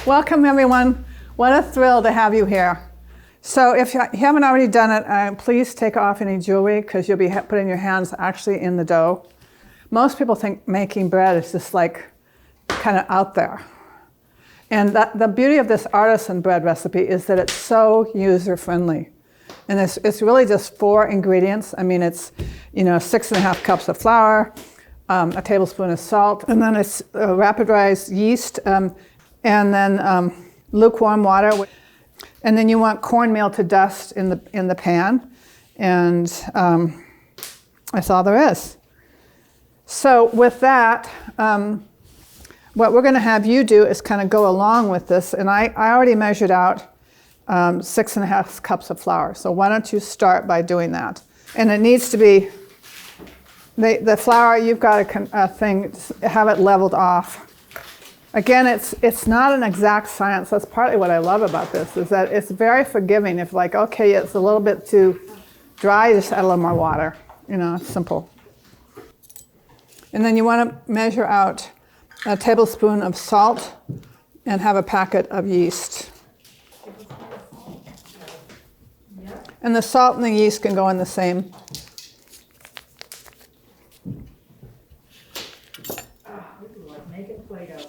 Welcome, everyone. What a thrill to have you here. So if you haven't already done it, please take off any jewelry because you'll be putting your hands actually in the dough. Most people think making bread is just like kind of out there. And the beauty of this artisan bread recipe is that it's so user-friendly. And it's really just 4 ingredients. I mean, it's 6.5 cups of flour, a tablespoon of salt, and then it's rapid rise yeast, and then lukewarm water. And then you want cornmeal to dust in the pan. And that's all there is. So with that, what we're going to have you do is kind of go along with this. And I already measured out 6.5 cups of flour. So why don't you start by doing that? And it needs to be, the flour, you've got a thing, have it leveled off. Again, it's not an exact science. That's partly what I love about this, is that it's very forgiving. If like, okay, it's a little bit too dry, just add a little more water. It's simple. And then you want to measure out a tablespoon of salt and have a packet of yeast. And the salt and the yeast can go in the same. Make it Play-Doh.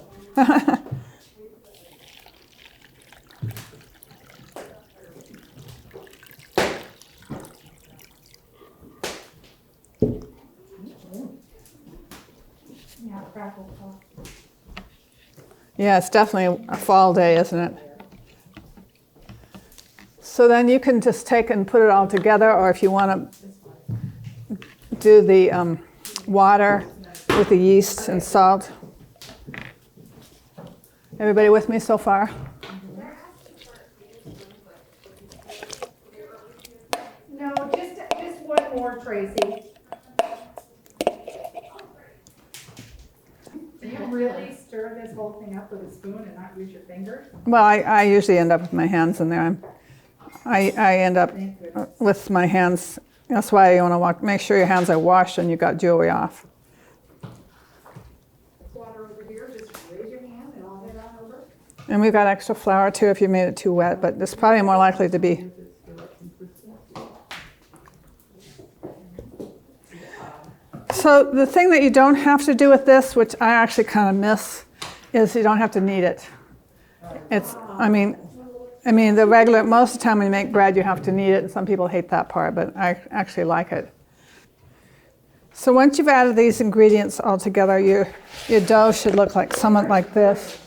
Yeah, it's definitely a fall day, isn't it? So then you can just take and put it all together, or if you want to do the water with the yeast and salt. Everybody with me so far? No, just one more, Tracy. Do you really stir this whole thing up with a spoon and not use your fingers? Well, I usually end up with my hands in there. I end up with my hands. That's why you want to make sure your hands are washed and you got jewelry off. Water over here, just raise your hand and I'll head on over. And we've got extra flour too if you made it too wet, but it's probably more likely to be. So the thing that you don't have to do with this, which I actually kind of miss, is you don't have to knead it. I mean, the regular, most of the time when you make bread, you have to knead it, and some people hate that part, but I actually like it. So once you've added these ingredients all together, your dough should look like somewhat like this.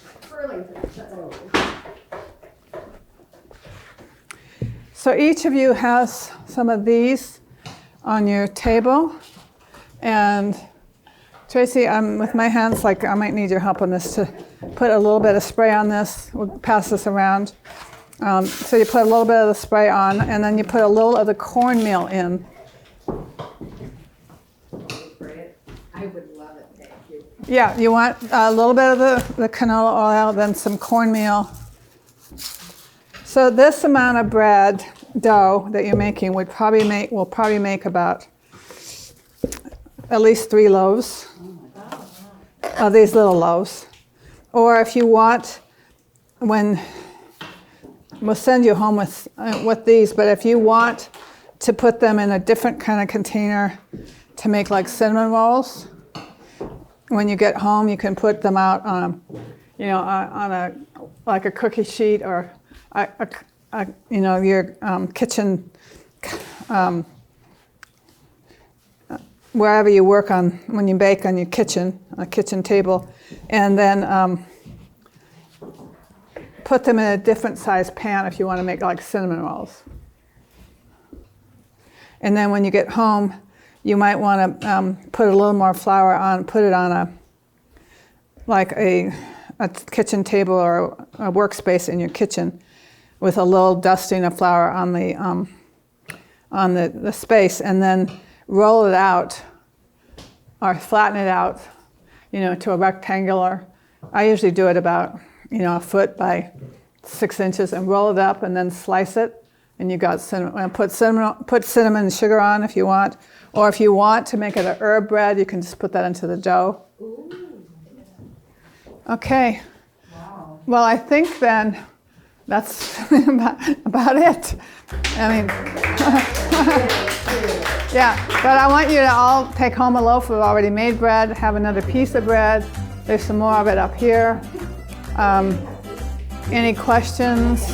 So each of you has some of these on your table. And Tracy, with my hands, like I might need your help on this to put a little bit of spray on this. We'll pass this around. So you put a little bit of the spray on, and then you put a little of the cornmeal in. I would love it, thank you. Yeah, you want a little bit of the canola oil, then some cornmeal. So this amount of bread dough that you're making will probably make about at least 3 loaves of these little loaves. Or if you want, we'll send you home with these, but if you want to put them in a different kind of container to make like cinnamon rolls, when you get home you can put them out on like a cookie sheet or your kitchen, wherever you work on when you bake on your kitchen, a kitchen table, and then put them in a different size pan if you want to make like cinnamon rolls. And then when you get home, you might want to put a little more flour on, put it on a kitchen table or a workspace in your kitchen with a little dusting of flour on the space, and then roll it out or flatten it out, to a rectangular. I usually do it about, a foot by 6 inches, and roll it up and then slice it. And you got cinnamon. Put cinnamon and sugar on if you want, or if you want to make it an herb bread, you can just put that into the dough. Ooh. Okay. Wow. Well, I think then that's about it. I mean, yeah, but I want you to all take home a loaf of already made bread, have another piece of bread. There's some more of it up here. Any questions?